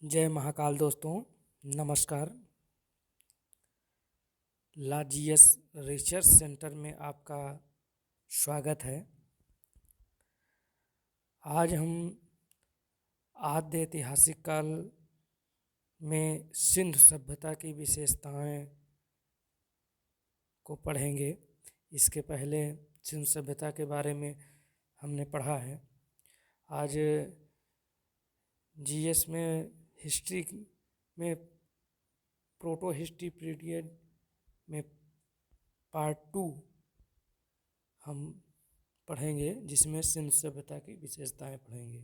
जय महाकाल दोस्तों, नमस्कार। लाजीएस रिसर्च सेंटर में आपका स्वागत है। आज हम आद्य ऐतिहासिक काल में सिंधु सभ्यता की विशेषताएं को पढ़ेंगे। इसके पहले सिंधु सभ्यता के बारे में हमने पढ़ा है। आज जीएस में हिस्ट्री में प्रोटो हिस्ट्री पीरियड में पार्ट 2 हम पढ़ेंगे, जिसमें सिंधु सभ्यता की विशेषताएं पढ़ेंगे।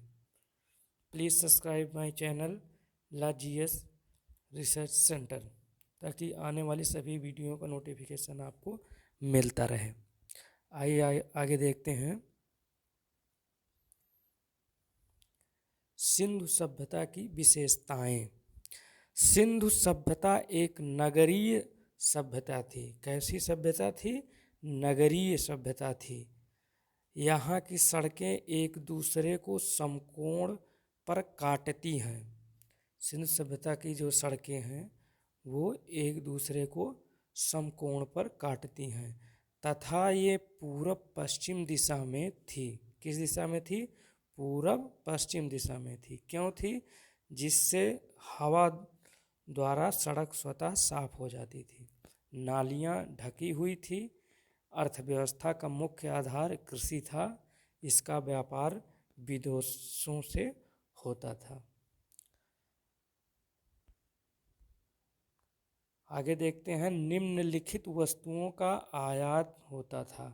प्लीज़ सब्सक्राइब माय चैनल लाजीएस रिसर्च सेंटर, ताकि आने वाली सभी वीडियो का नोटिफिकेशन आपको मिलता रहे। आइए आगे देखते हैं। सिंधु सभ्यता की विशेषताएं। सिंधु सभ्यता एक नगरीय सभ्यता थी। कैसी सभ्यता थी? नगरीय सभ्यता थी। यहाँ की सड़कें एक दूसरे को समकोण पर काटती हैं। सिंधु सभ्यता की जो सड़कें हैं वो एक दूसरे को समकोण पर काटती हैं तथा ये पूरब पश्चिम दिशा में थी। किस दिशा में थी? पूरब पश्चिम दिशा में थी। क्यों थी? जिससे हवा द्वारा सड़क स्वतः साफ हो जाती थी। नालियाँ ढकी हुई थी। अर्थव्यवस्था का मुख्य आधार कृषि था। इसका व्यापार विदेशों से होता था। आगे देखते हैं। निम्नलिखित वस्तुओं का आयात होता था।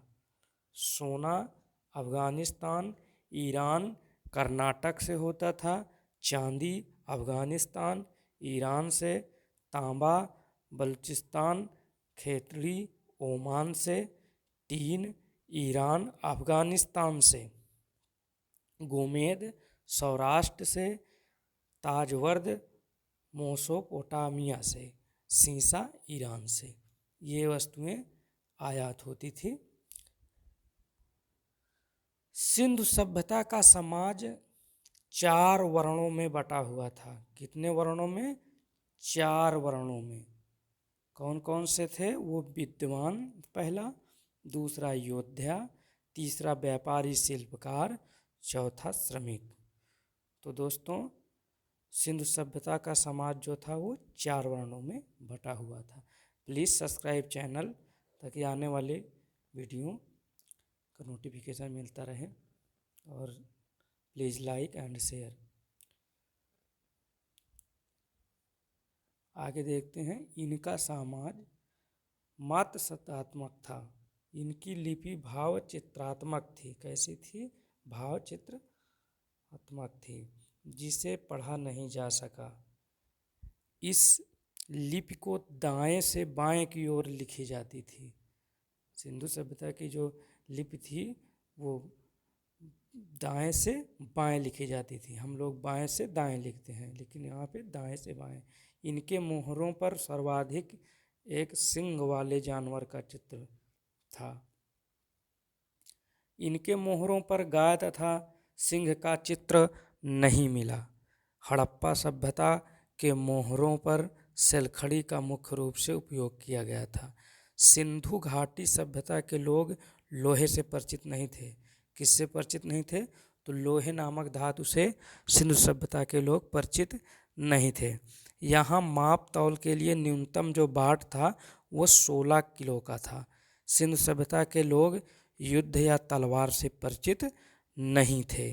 सोना अफगानिस्तान, ईरान, कर्नाटक से होता था। चांदी अफगानिस्तान, ईरान से। तांबा बलूचिस्तान, खेतड़ी ओमान से। टीन ईरान अफगानिस्तान से। गोमेद सौराष्ट्र से। ताजवर्द मेसोपोटामिया से। सीसा ईरान से। ये वस्तुएं आयात होती थी। सिंधु सभ्यता का समाज 4 वर्णों में बटा हुआ था। कितने वर्णों में? 4 वर्णों में। कौन कौन से थे वो? विद्वान पहला, दूसरा योद्धा, तीसरा व्यापारी शिल्पकार, चौथा श्रमिक। तो दोस्तों, सिंधु सभ्यता का समाज जो था वो 4 वर्णों में बटा हुआ था। प्लीज़ सब्सक्राइब चैनल, ताकि आने वाले वीडियो का नोटिफिकेशन मिलता रहे, और प्लीज़ लाइक एंड शेयर। आगे देखते हैं। इनका समाज मत सत्तात्मक था। इनकी लिपि भाव चित्रात्मक थी। कैसी थी? भाव चित्रात्मक थी, जिसे पढ़ा नहीं जा सका। इस लिपि को दाएं से बाएं की ओर लिखी जाती थी। सिंधु सभ्यता की जो लिपि थी वो दाएं से बाएं लिखी जाती थी। हम लोग बाएं से दाएं लिखते हैं, लेकिन यहाँ पे दाएं से बाएं। इनके मोहरों पर सर्वाधिक एक सिंह वाले जानवर का चित्र था। इनके मोहरों पर गाय तथा सिंह का चित्र नहीं मिला। हड़प्पा सभ्यता के मोहरों पर सेलखड़ी का मुख्य रूप से उपयोग किया गया था। सिंधु घाटी सभ्यता के लोग लोहे से परिचित नहीं थे। किससे परिचित नहीं थे? तो लोहे नामक धातु से सिंधु सभ्यता के लोग परिचित नहीं थे। यहाँ माप तौल के लिए न्यूनतम जो बाट था वो 16 किलो का था। सिंधु सभ्यता के लोग युद्ध या तलवार से परिचित नहीं थे।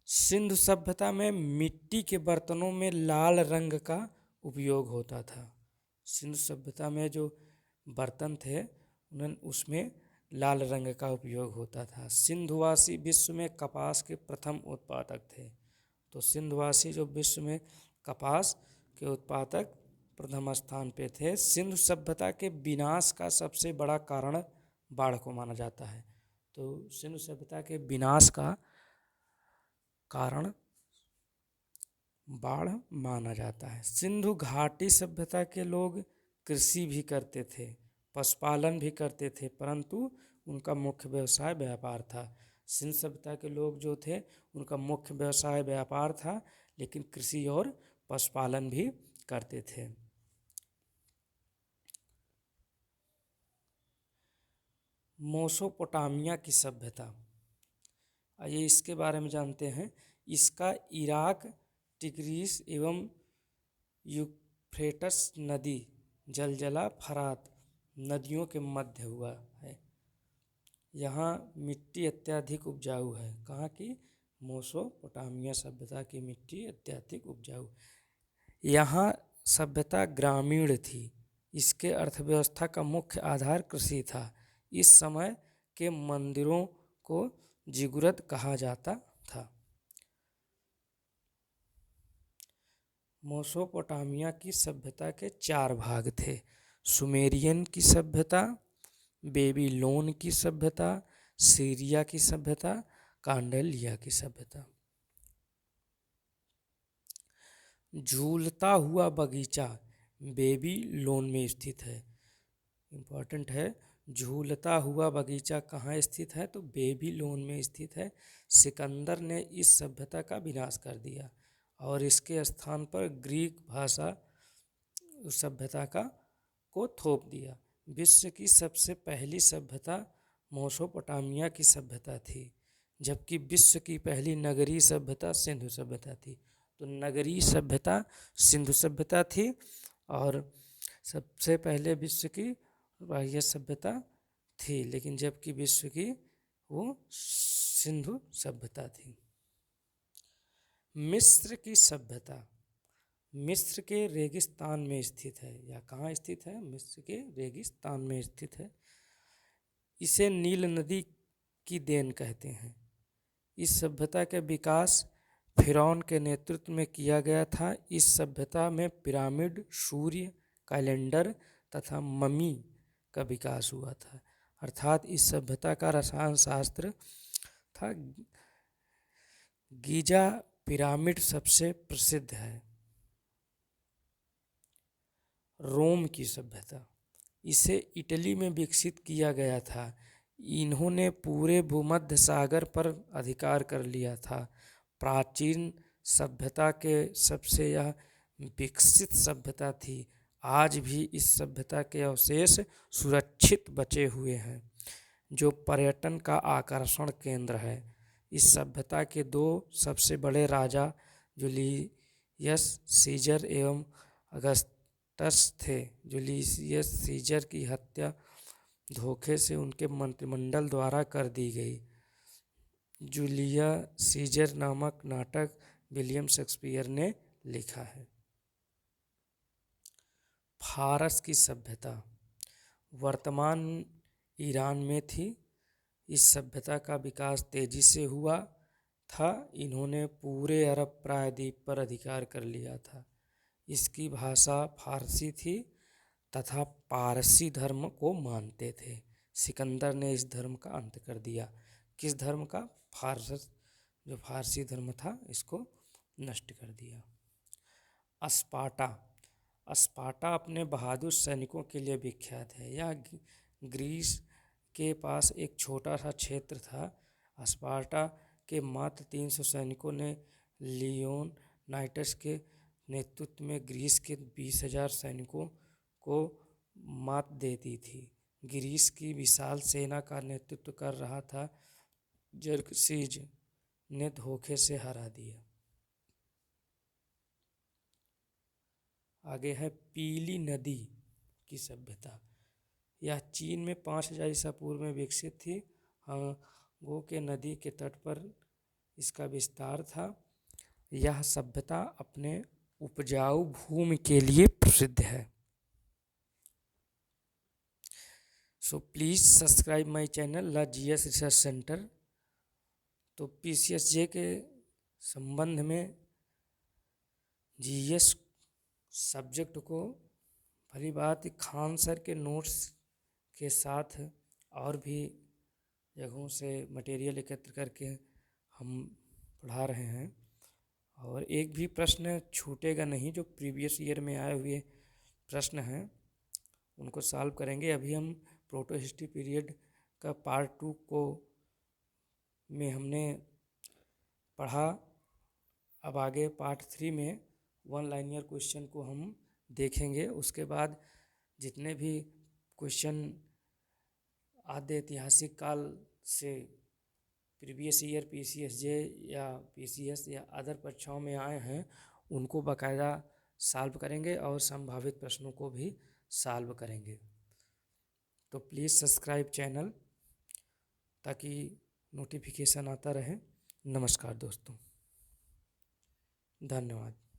सिंधु सभ्यता में मिट्टी के बर्तनों में लाल रंग का उपयोग होता था। सिंधु सभ्यता में जो बर्तन थे उसमें लाल रंग का उपयोग होता था। सिंधुवासी विश्व में कपास के प्रथम उत्पादक थे। तो सिंधुवासी जो विश्व में कपास के उत्पादक प्रथम स्थान पे थे। सिंधु सभ्यता के विनाश का सबसे बड़ा कारण बाढ़ को माना जाता है। तो सिंधु सभ्यता के विनाश का कारण बाढ़ माना जाता है। सिंधु घाटी सभ्यता के लोग कृषि भी करते थे, पशुपालन भी करते थे, परंतु उनका मुख्य व्यवसाय व्यापार था। सिंधु सभ्यता के लोग जो थे उनका मुख्य व्यवसाय व्यापार था, लेकिन कृषि और पशुपालन भी करते थे। मेसोपोटामिया की सभ्यता, आइए इसके बारे में जानते हैं। इसका इराक, टिग्रिस एवं यूफ्रेटस नदी, जलजला, फरात नदियों के मध्य हुआ है। यहाँ मिट्टी अत्यधिक उपजाऊ है। कहाँ की? मेसोपोटामिया सभ्यता की मिट्टी अत्यधिक उपजाऊ। यहाँ सभ्यता ग्रामीण थी। इसके अर्थव्यवस्था का मुख्य आधार कृषि था। इस समय के मंदिरों को जिगुरत कहा जाता था। मेसोपोटामिया की सभ्यता के 4 भाग थे: सुमेरियन की सभ्यता, बेबीलोन की सभ्यता, सीरिया की सभ्यता, कांडलिया की सभ्यता। झूलता हुआ बगीचा बेबीलोन में स्थित है। इम्पॉर्टेंट है, झूलता हुआ बगीचा कहाँ स्थित है? तो बेबीलोन में स्थित है। सिकंदर ने इस सभ्यता का विनाश कर दिया और इसके स्थान पर ग्रीक भाषा सभ्यता को थोप दिया। विश्व की सबसे पहली सभ्यता मेसोपोटामिया की सभ्यता थी, जबकि विश्व की पहली नगरीय सभ्यता सिंधु सभ्यता थी। तो नगरीय सभ्यता सिंधु सभ्यता थी और सबसे पहले विश्व की बाह्य सभ्यता थी, लेकिन जबकि विश्व की वो सिंधु सभ्यता थी। मिस्र की सभ्यता मिस्र के रेगिस्तान में स्थित है। या कहाँ स्थित है? मिस्र के रेगिस्तान में स्थित है। इसे नील नदी की देन कहते हैं। इस सभ्यता के विकास फिरौन के नेतृत्व में किया गया था। इस सभ्यता में पिरामिड, सूर्य कैलेंडर तथा ममी का विकास हुआ था। अर्थात इस सभ्यता का रसायन शास्त्र था। गीजा पिरामिड सबसे प्रसिद्ध है। रोम की सभ्यता, इसे इटली में विकसित किया गया था। इन्होंने पूरे भूमध्य सागर पर अधिकार कर लिया था। प्राचीन सभ्यता के सबसे यह विकसित सभ्यता थी। आज भी इस सभ्यता के अवशेष सुरक्षित बचे हुए हैं, जो पर्यटन का आकर्षण केंद्र है। इस सभ्यता के 2 सबसे बड़े राजा जूलियस सीजर एवं अगस्टस थे। जूलियस सीजर की हत्या धोखे से उनके मंत्रिमंडल द्वारा कर दी गई। जूलियस सीजर नामक नाटक विलियम शेक्सपियर ने लिखा है। फारस की सभ्यता वर्तमान ईरान में थी। इस सभ्यता का विकास तेजी से हुआ था। इन्होंने पूरे अरब प्रायद्वीप पर अधिकार कर लिया था। इसकी भाषा फारसी थी तथा पारसी धर्म को मानते थे। सिकंदर ने इस धर्म का अंत कर दिया। किस धर्म का? जो फारसी धर्म था, इसको नष्ट कर दिया। स्पार्टा अपने बहादुर सैनिकों के लिए विख्यात है। यह ग्रीस के पास एक छोटा सा क्षेत्र था। स्पार्टा के मात्र 300 सैनिकों ने लियोनाइटस के नेतृत्व में ग्रीस के 20,000 सैनिकों को मात दे दी थी। ग्रीस की विशाल सेना का नेतृत्व कर रहा था जर्कसीज ने धोखे से हरा दिया। आगे है पीली नदी की सभ्यता। यह चीन में 5000 ईसा पूर्व में विकसित थी। हांगो के नदी के तट पर इसका विस्तार था। यह सभ्यता अपने उपजाऊ भूमि के लिए प्रसिद्ध है। So please subscribe my channel law GS research centre. तो पीसीएसजे के संबंध में जीएस सब्जेक्ट को भली बात खान सर के नोट्स के साथ और भी जगहों से मटेरियल एकत्र करके हम पढ़ा रहे हैं, और एक भी प्रश्न छूटेगा नहीं। जो प्रीवियस ईयर में आए हुए प्रश्न हैं उनको सॉल्व करेंगे। अभी हम प्रोटो हिस्ट्री पीरियड का पार्ट 2 को में हमने पढ़ा। अब आगे पार्ट 3 में वन लाइनियर क्वेश्चन को हम देखेंगे। उसके बाद जितने भी क्वेश्चन आद्य ऐतिहासिक काल से प्रीवियस ईयर पीसीएसजे या पीसीएस या अदर परीक्षाओं में आए हैं उनको बाकायदा सॉल्व करेंगे और संभावित प्रश्नों को भी सॉल्व करेंगे। तो प्लीज़ सब्सक्राइब चैनल ताकि नोटिफिकेशन आता रहे। नमस्कार दोस्तों, धन्यवाद।